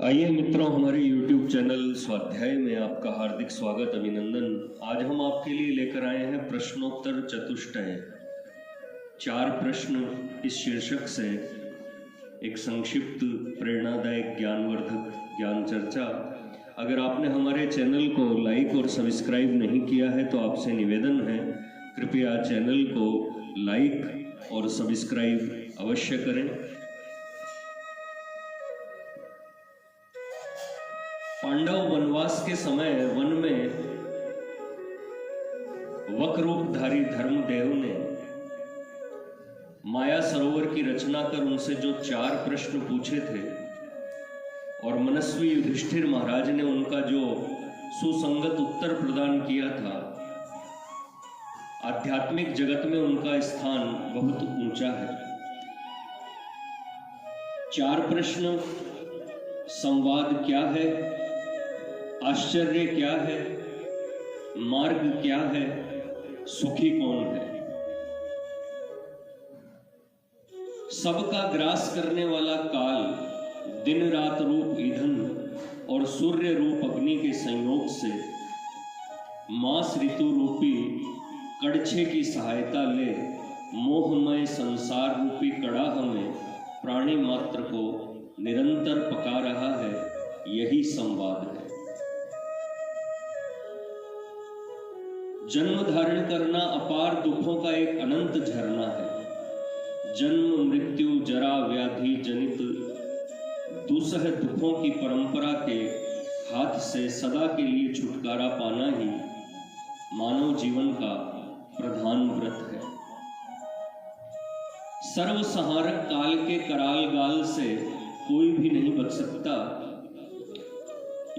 आइए मित्रों, हमारे YouTube चैनल स्वाध्याय में आपका हार्दिक स्वागत अभिनंदन। आज हम आपके लिए लेकर आए हैं प्रश्नोत्तर चतुष्टय। 4 प्रश्न इस शीर्षक से एक संक्षिप्त प्रेरणादायक ज्ञानवर्धक ज्ञान चर्चा। अगर आपने हमारे चैनल को लाइक और सब्सक्राइब नहीं किया है तो आपसे निवेदन है, कृपया चैनल को लाइक और सब्सक्राइब अवश्य करें। पांडव वनवास के समय वन में वक्ररूपधारी धर्मदेव ने माया सरोवर की रचना कर उनसे जो 4 प्रश्न पूछे थे और मनस्वी युधिष्ठिर महाराज ने उनका जो सुसंगत उत्तर प्रदान किया था, आध्यात्मिक जगत में उनका स्थान बहुत ऊंचा है। 4 प्रश्न: संवाद क्या है, आश्चर्य क्या है, मार्ग क्या है, सुखी कौन है। सबका ग्रास करने वाला काल दिन रात रूप ईंधन और सूर्य रूप अग्नि के संयोग से मास ऋतु रूपी कड़छे की सहायता ले मोहमय संसार रूपी कड़ाह में प्राणी मात्र को निरंतर पका रहा है। यही संवाद है। जन्म धारण करना अपार दुखों का एक अनंत झरना है। जन्म मृत्यु जरा व्याधि जनित दुसह दुखों की परंपरा के हाथ से सदा के लिए छुटकारा पाना ही मानव जीवन का प्रधान व्रत है। सर्वसंहारक काल के कराल गाल से कोई भी नहीं बच सकता।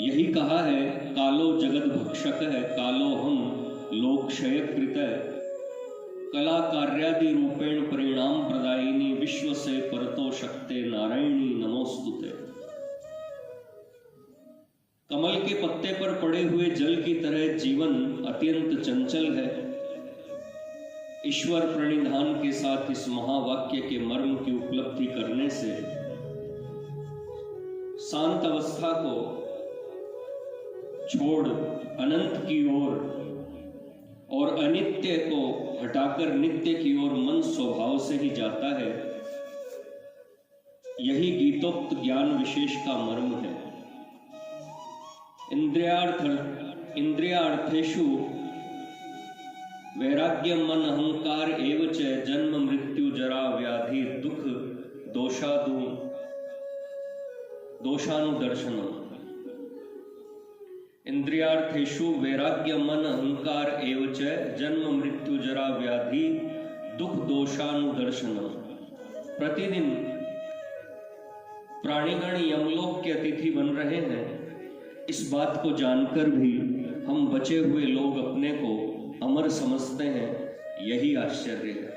यही कहा है, कालो जगत भक्षक है, कालो हम लोकक्षय कृत कला कार्यादि रूपेण परिणाम प्रदायिनी विश्व से परतो शक्ते नारायणी नमोस्तुते। कमल के पत्ते पर पड़े हुए जल की तरह जीवन अत्यंत चंचल है। ईश्वर प्रणिधान के साथ इस महावाक्य के मर्म की उपलब्धि करने से शांत अवस्था को छोड़ अनंत की ओर और अनित्य को हटाकर नित्य की ओर मन स्वभाव से ही जाता है। यही गीतोक्त ज्ञान विशेष का मर्म है। इंद्रियार्थेषु वैराग्य मन अहंकार एवं च जन्म मृत्यु जरा व्याधि दुख दोषानुदर्शनम। इंद्रियार्थेषु वैराग्य मन अहंकार एवं च जन्म मृत्यु जरा व्याधि दुख दोषानुदर्शनम। प्रतिदिन प्राणीगण यमलोक के अतिथि बन रहे हैं। इस बात को जानकर भी हम बचे हुए लोग अपने को अमर समझते हैं। यही आश्चर्य है।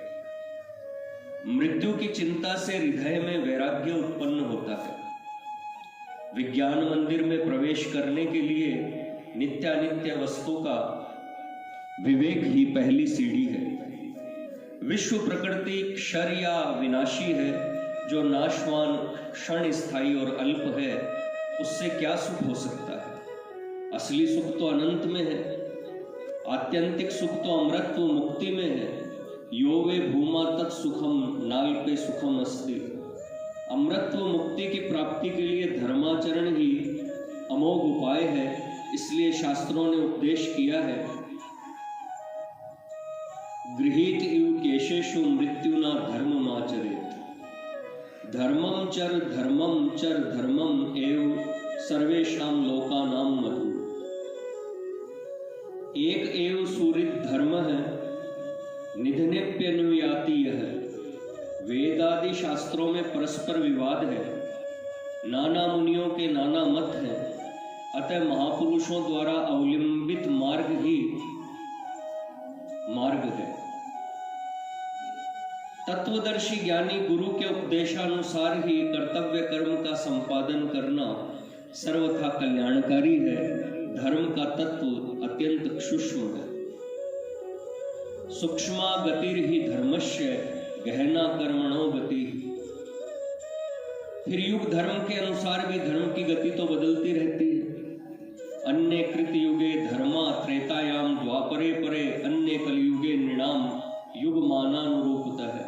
मृत्यु की चिंता से हृदय में वैराग्य उत्पन्न होता है। विज्ञान मंदिर में प्रवेश करने के लिए नित्यानित्य वस्तु का विवेक ही पहली सीढ़ी है। विश्व प्रकृति क्षर या विनाशी है। जो नाशवान क्षण स्थायी और अल्प है, उससे क्या सुख हो सकता है। असली सुख तो अनंत में है। आत्यंतिक सुख तो अमृतत्व मुक्ति में है। यो वे भूमा तत्सुखम नाल्पे सुखम अस्ति। अमृतत्व मुक्ति की प्राप्ति के लिए धर्माचरण ही अमोघ उपाय है। इसलिए शास्त्रों ने उपदेश किया है, गृहीत इव केशेषु मृत्युना धर्ममाचरेत्। धर्मं चर धर्मम एव सर्वेषां लोकानां मधु। एक एव सूरित धर्म है, निधनेप्यनुयाति यह। वेदादि शास्त्रों में परस्पर विवाद है। नाना मुनियों के नाना मत हैं। अतः महापुरुषों द्वारा अवलंबित मार्ग ही मार्ग है। तत्वदर्शी ज्ञानी गुरु के उपदेशानुसार ही कर्तव्य कर्म का संपादन करना सर्वथा कल्याणकारी है। धर्म का तत्व अत्यंत सूक्ष्म है। सूक्ष्मा गतिर्हि धर्मस्य गहना कर्मणो गति। फिर युग धर्म के अनुसार भी धर्म की गति तो बदलती रहती है। अन्य कृत युगे धर्मा त्रेतायाम द्वापरे परे अन्य कलयुगे नृणाम युग मानानुरूपतः है।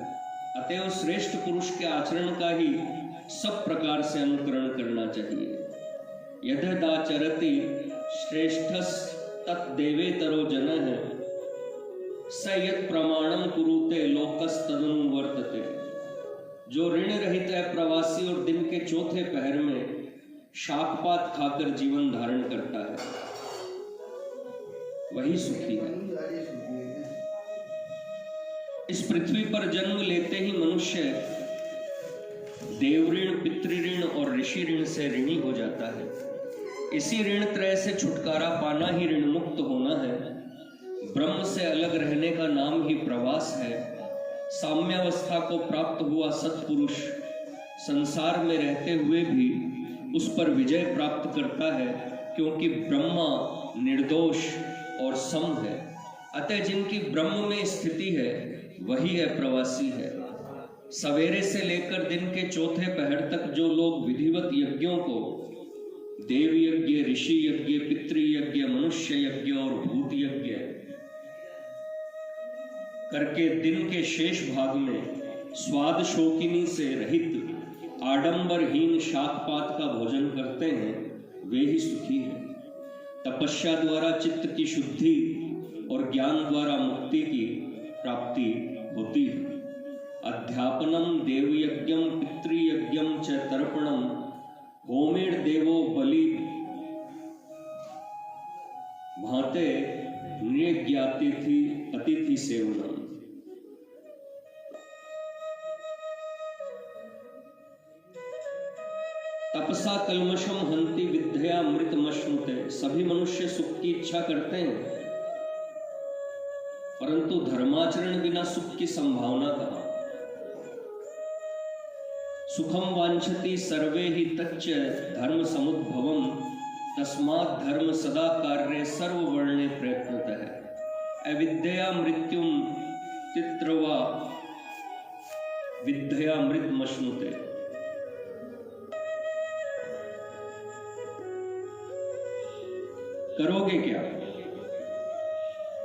अतएव श्रेष्ठ पुरुष के आचरण का ही सब प्रकार से अनुकरण करना चाहिए। यददाचरति श्रेष्ठस तत्देवेतरो जनः स यत् प्रमाणम कुरुते लोकस्तदनुवर्तते। जो ऋण रहित है प्रवासी और दिन के चौथे पहर में शाकपात खाकर जीवन धारण करता है, वही सुखी है। इस पृथ्वी पर जन्म लेते ही मनुष्य देव ऋण, पितृ ऋण और ऋषि ऋण से ऋणी हो जाता है। इसी ऋण त्रय से छुटकारा पाना ही ऋण मुक्त होना है। ब्रह्म से अलग रहने का नाम ही प्रवास है। साम्यावस्था को प्राप्त हुआ सत्पुरुष संसार में रहते हुए भी उस पर विजय प्राप्त करता है, क्योंकि ब्रह्मा निर्दोष और सम है। अतः जिनकी ब्रह्म में स्थिति है वही है प्रवासी है। सवेरे से लेकर दिन के चौथे पहर तक जो लोग विधिवत यज्ञों को देव यज्ञ, ऋषि यज्ञ, पितृ यज्ञ, मनुष्य यज्ञ और भूत यज्ञ करके दिन के शेष भाग में स्वाद शोकिनी से रहित आडंबरहीन शाकपात का भोजन करते हैं, वे ही सुखी हैं। तपस्या द्वारा चित्त की शुद्धि और ज्ञान द्वारा मुक्ति की प्राप्ति होती है। अध्यापनम देवयज्ञम पितृयज्ञम च तर्पणम होमेर देवो बलि भाते नृज्ञातिथि अतिथि सेवनम। तपसा कल्मषम हंति विद्या मृतमश्नुते। सभी मनुष्य सुख की इच्छा करते हैं, परंतु धर्माचरण बिना सुख की संभावना कहां। सुखम वांछति सर्वे ही तच्च धर्म समुद्भवम तस्मात् धर्म सदा कार्ये सर्ववर्णे प्रयत्नतः। अविद्या मृत्युम तित्रवा विद्या मृतमश्नुते। करोगे क्या?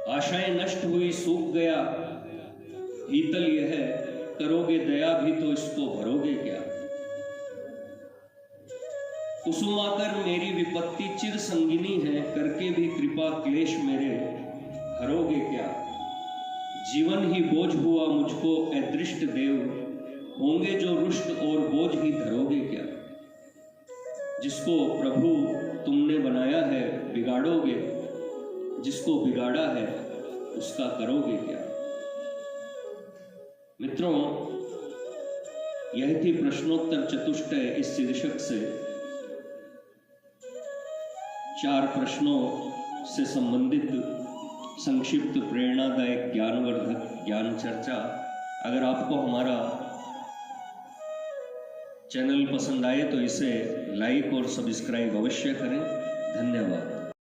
आशाएं नष्ट हुई, सूख गया हीतल यह, करोगे दया भी तो इसको भरोगे क्या। कुसुमाकर मेरी विपत्ति चिर संगिनी है, करके भी कृपा क्लेश मेरे हरोगे क्या। जीवन ही बोझ हुआ मुझको अदृष्ट देव, होंगे जो रुष्ट और बोझ ही धरोगे क्या। जिसको प्रभु तुमने बनाया है बिगाड़ोगे, जिसको बिगाड़ा है उसका करोगे क्या। मित्रों, यह थी प्रश्नोत्तर चतुष्टय। इस शीर्षक से 4 प्रश्नों से संबंधित संक्षिप्त प्रेरणादायक ज्ञानवर्धक ज्ञान चर्चा। अगर आपको हमारा चैनल पसंद आए तो इसे लाइक और सब्सक्राइब अवश्य करें। धन्यवाद।